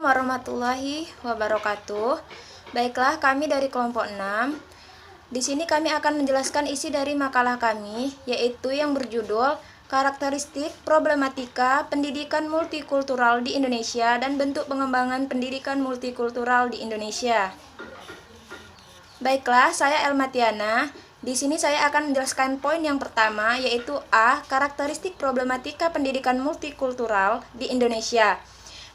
Warahmatullahi wabarakatuh. Baiklah, kami dari kelompok 6. Di sini kami akan menjelaskan isi dari makalah kami, yaitu yang berjudul Karakteristik Problematika Pendidikan Multikultural di Indonesia dan Bentuk Pengembangan Pendidikan Multikultural di Indonesia. Baiklah, saya Elmatiana. Di sini saya akan menjelaskan poin yang pertama, yaitu A. Karakteristik Problematika Pendidikan Multikultural di Indonesia.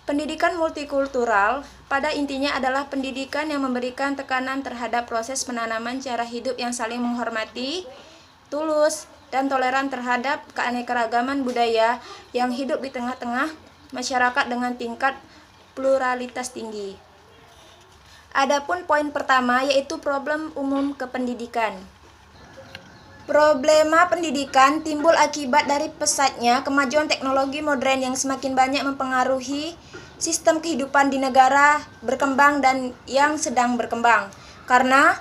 Pendidikan multikultural pada intinya adalah pendidikan yang memberikan tekanan terhadap proses penanaman cara hidup yang saling menghormati, tulus, dan toleran terhadap keanekaragaman budaya yang hidup di tengah-tengah masyarakat dengan tingkat pluralitas tinggi. Adapun poin pertama yaitu problem umum kependidikan. Problema pendidikan timbul akibat dari pesatnya kemajuan teknologi modern yang semakin banyak mempengaruhi sistem kehidupan di negara berkembang dan yang sedang berkembang. Karena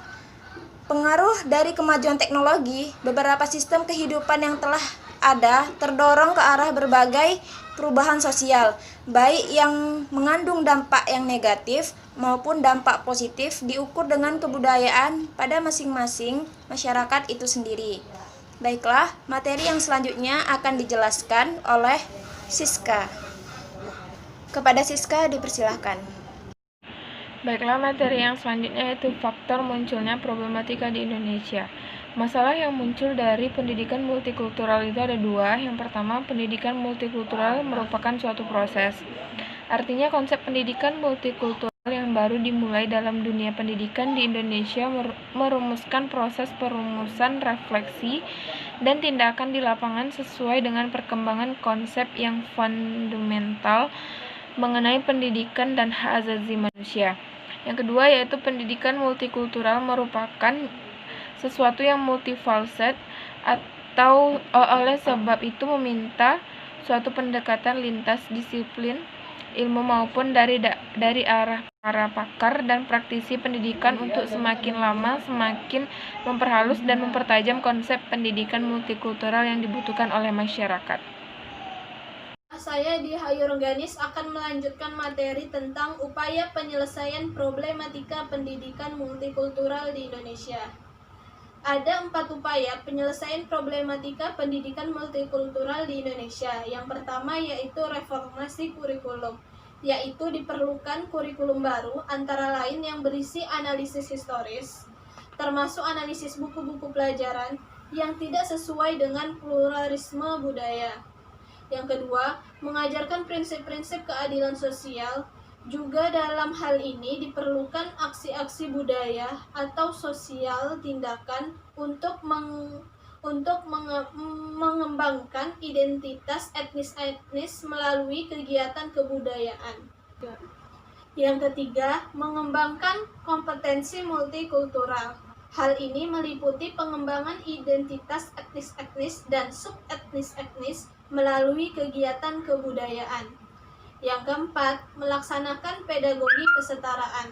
pengaruh dari kemajuan teknologi, beberapa sistem kehidupan yang telah ada terdorong ke arah berbagai perubahan sosial, baik yang mengandung dampak yang negatif maupun dampak positif diukur dengan kebudayaan pada masing-masing masyarakat itu sendiri. Baiklah, materi yang selanjutnya akan dijelaskan oleh Siska. Kepada Siska dipersilahkan. Baiklah, materi yang selanjutnya yaitu faktor munculnya problematika di Indonesia. Masalah yang muncul dari pendidikan multikultural itu ada dua. Yang pertama, pendidikan multikultural merupakan suatu proses. Artinya konsep pendidikan multikultural yang baru dimulai dalam dunia pendidikan di Indonesia merumuskan proses perumusan refleksi dan tindakan di lapangan sesuai dengan perkembangan konsep yang fundamental mengenai pendidikan dan hak asasi manusia. Yang kedua yaitu pendidikan multikultural merupakan sesuatu yang multifalset atau oleh sebab itu meminta suatu pendekatan lintas disiplin ilmu maupun dari arah para pakar dan praktisi pendidikan untuk semakin lama semakin memperhalus dan mempertajam konsep pendidikan multikultural yang dibutuhkan oleh masyarakat. Saya di Hayur Ganis akan melanjutkan materi tentang upaya penyelesaian problematika pendidikan multikultural di Indonesia. Ada 4 upaya penyelesaian problematika pendidikan multikultural di Indonesia. Yang pertama yaitu reformasi kurikulum, yaitu diperlukan kurikulum baru antara lain yang berisi analisis historis, termasuk analisis buku-buku pelajaran yang tidak sesuai dengan pluralisme budaya. Yang kedua, mengajarkan prinsip-prinsip keadilan sosial. Juga dalam hal ini diperlukan aksi-aksi budaya atau sosial tindakan untuk mengembangkan identitas etnis-etnis melalui kegiatan kebudayaan. Yang ketiga, mengembangkan kompetensi multikultural. Hal ini meliputi pengembangan identitas etnis-etnis dan sub-etnis-etnis melalui kegiatan kebudayaan. Yang keempat, melaksanakan pedagogi kesetaraan.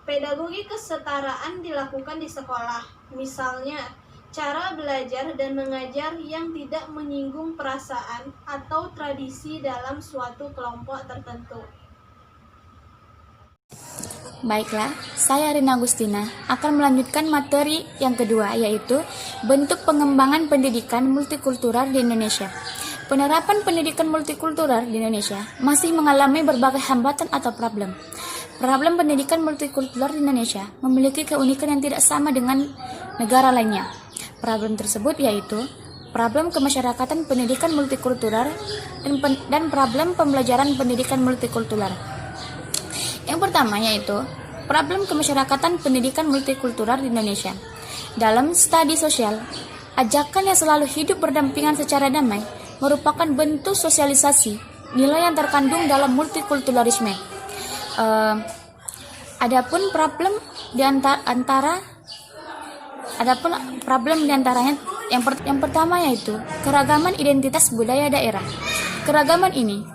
Pedagogi kesetaraan dilakukan di sekolah, misalnya cara belajar dan mengajar yang tidak menyinggung perasaan atau tradisi dalam suatu kelompok tertentu. Baiklah, saya Rina Agustina akan melanjutkan materi yang kedua, yaitu bentuk pengembangan pendidikan multikultural di Indonesia. Penerapan pendidikan multikultural di Indonesia masih mengalami berbagai hambatan atau problem. Problem pendidikan multikultural di Indonesia memiliki keunikan yang tidak sama dengan negara lainnya. Problem tersebut yaitu problem kemasyarakatan pendidikan multikultural dan problem pembelajaran pendidikan multikultural. Yang pertama yaitu problem kemasyarakatan pendidikan multikultural di Indonesia. Dalam studi sosial, ajakan yang selalu hidup berdampingan secara damai merupakan bentuk sosialisasi nilai yang terkandung dalam multikulturalisme. Adapun problem di antaranya yang pertama yaitu keragaman identitas budaya daerah. Keragaman ini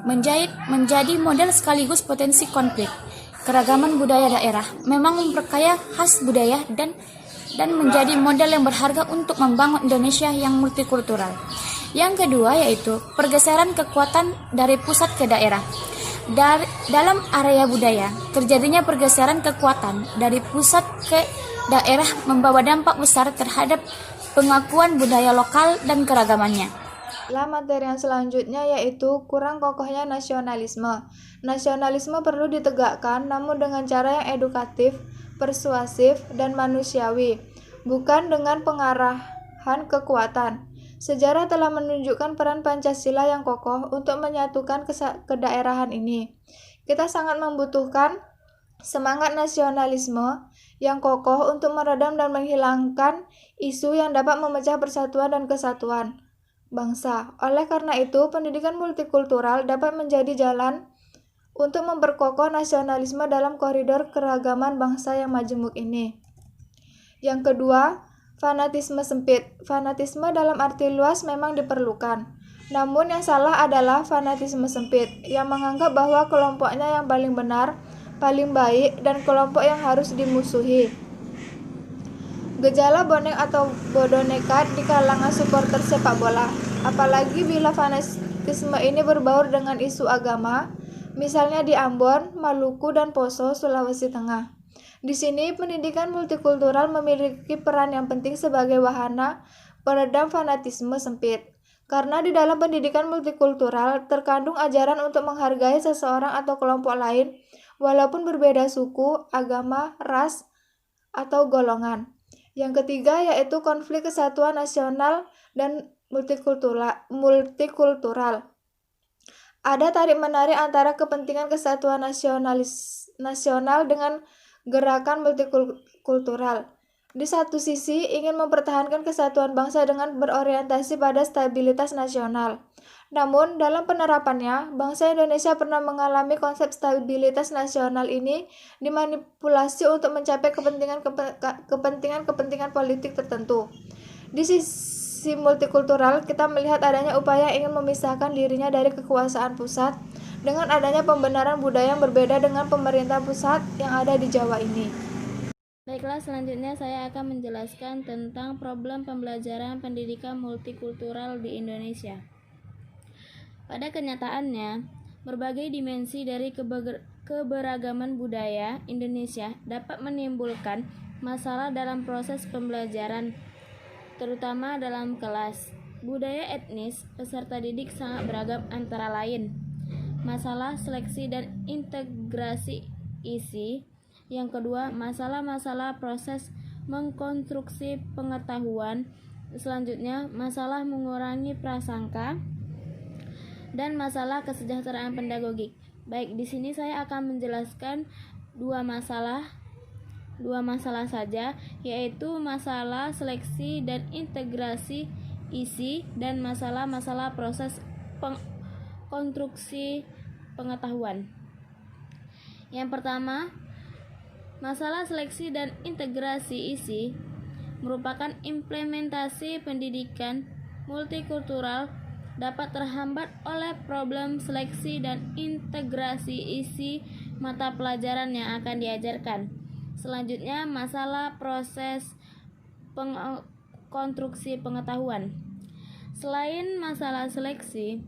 menjadi model sekaligus potensi konflik. Keragaman budaya daerah memang memperkaya khas budaya dan menjadi model yang berharga untuk membangun Indonesia yang multikultural. Yang kedua yaitu pergeseran kekuatan dari pusat ke daerah. dalam area budaya, terjadinya pergeseran kekuatan dari pusat ke daerah membawa dampak besar terhadap pengakuan budaya lokal dan keragamannya. Materi yang selanjutnya yaitu kurang kokohnya nasionalisme. Nasionalisme perlu ditegakkan namun dengan cara yang edukatif, persuasif, dan manusiawi, bukan dengan pengarahan kekuatan. Sejarah telah menunjukkan peran Pancasila yang kokoh untuk menyatukan kedaerahan ini. Kita sangat membutuhkan semangat nasionalisme yang kokoh untuk meredam dan menghilangkan isu yang dapat memecah persatuan dan kesatuan bangsa. Oleh karena itu, pendidikan multikultural dapat menjadi jalan untuk memperkokoh nasionalisme dalam koridor keragaman bangsa yang majemuk ini. Yang kedua, fanatisme sempit. Fanatisme dalam arti luas memang diperlukan. Namun yang salah adalah fanatisme sempit, yang menganggap bahwa kelompoknya yang paling benar, paling baik, dan kelompok yang harus dimusuhi. Gejala bonek atau bodoh nekat di kalangan supporter sepak bola, apalagi bila fanatisme ini berbaur dengan isu agama, misalnya di Ambon, Maluku, dan Poso, Sulawesi Tengah. Di sini, pendidikan multikultural memiliki peran yang penting sebagai wahana peredam fanatisme sempit. Karena di dalam pendidikan multikultural terkandung ajaran untuk menghargai seseorang atau kelompok lain, walaupun berbeda suku, agama, ras, atau golongan. Yang ketiga yaitu konflik kesatuan nasional dan multikultural. Ada tarik-menarik antara kepentingan kesatuan nasional dengan gerakan multikultural. Di satu sisi ingin mempertahankan kesatuan bangsa dengan berorientasi pada stabilitas nasional. Namun, dalam penerapannya, bangsa Indonesia pernah mengalami konsep stabilitas nasional ini dimanipulasi untuk mencapai kepentingan politik tertentu. Di sisi multikultural, kita melihat adanya upaya ingin memisahkan dirinya dari kekuasaan pusat dengan adanya pembenaran budaya yang berbeda dengan pemerintah pusat yang ada di Jawa ini. Baiklah, selanjutnya saya akan menjelaskan tentang problem pembelajaran pendidikan multikultural di Indonesia. Pada kenyataannya, berbagai dimensi dari keberagaman budaya Indonesia dapat menimbulkan masalah dalam proses pembelajaran, terutama dalam kelas. Budaya etnis peserta didik sangat beragam, antara lain masalah seleksi dan integrasi isi. Yang kedua, masalah-masalah proses mengkonstruksi pengetahuan. Selanjutnya, masalah mengurangi prasangka dan masalah kesejahteraan pedagogik. Baik, di sini saya akan menjelaskan dua masalah saja, yaitu masalah seleksi dan integrasi isi dan masalah-masalah proses konstruksi pengetahuan. Yang pertama, masalah seleksi dan integrasi isi merupakan implementasi pendidikan multikultural dapat terhambat oleh problem seleksi dan integrasi isi mata pelajaran yang akan diajarkan. Selanjutnya, masalah proses konstruksi pengetahuan. Selain masalah seleksi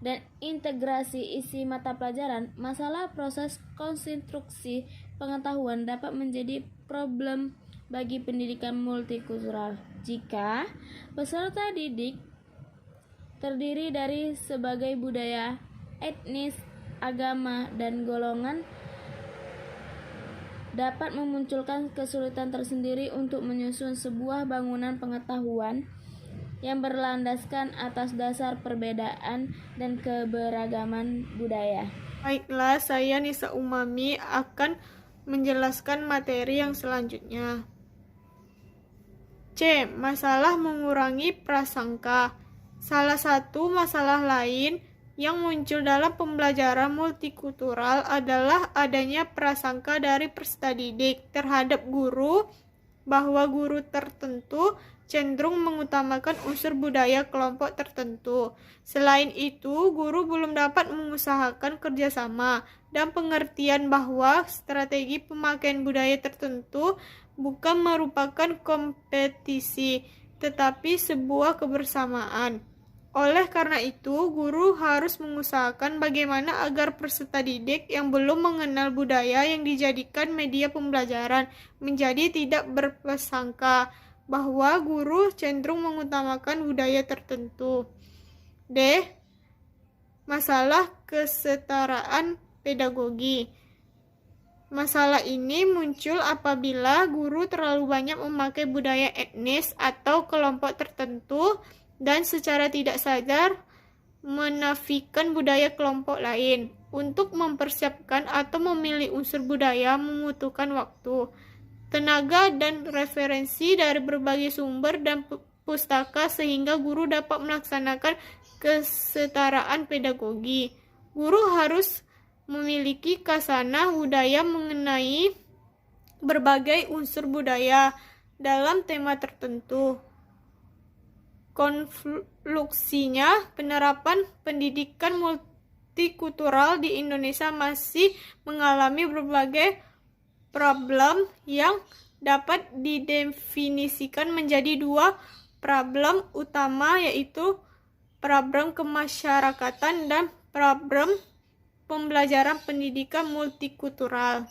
dan integrasi isi mata pelajaran, masalah proses konstruksi pengetahuan dapat menjadi problem bagi pendidikan multikultural jika peserta didik terdiri dari sebagai budaya, etnis, agama, dan golongan dapat memunculkan kesulitan tersendiri untuk menyusun sebuah bangunan pengetahuan yang berlandaskan atas dasar perbedaan dan keberagaman budaya. Baiklah, saya Nisa Umami akan menjelaskan materi yang selanjutnya. C. Masalah mengurangi prasangka. Salah satu masalah lain yang muncul dalam pembelajaran multikultural adalah adanya prasangka dari peserta didik terhadap guru bahwa guru tertentu cenderung mengutamakan unsur budaya kelompok tertentu. Selain itu, guru belum dapat mengusahakan kerjasama dan pengertian bahwa strategi pemakaian budaya tertentu bukan merupakan kompetisi, tetapi sebuah kebersamaan. Oleh karena itu, guru harus mengusahakan bagaimana agar peserta didik yang belum mengenal budaya yang dijadikan media pembelajaran menjadi tidak berprasangka bahwa guru cenderung mengutamakan budaya tertentu. D. Masalah kesetaraan pedagogi. Masalah ini muncul apabila guru terlalu banyak memakai budaya etnis atau kelompok tertentu dan secara tidak sadar menafikan budaya kelompok lain. Untuk mempersiapkan atau memilih unsur budaya membutuhkan waktu, tenaga, dan referensi dari berbagai sumber dan pustaka sehingga guru dapat melaksanakan kesetaraan pedagogi. Guru harus memiliki khasanah budaya mengenai berbagai unsur budaya dalam tema tertentu. Konklusinya, penerapan pendidikan multikultural di Indonesia masih mengalami berbagai problem yang dapat didefinisikan menjadi dua problem utama, yaitu problem kemasyarakatan dan problem pembelajaran pendidikan multikultural.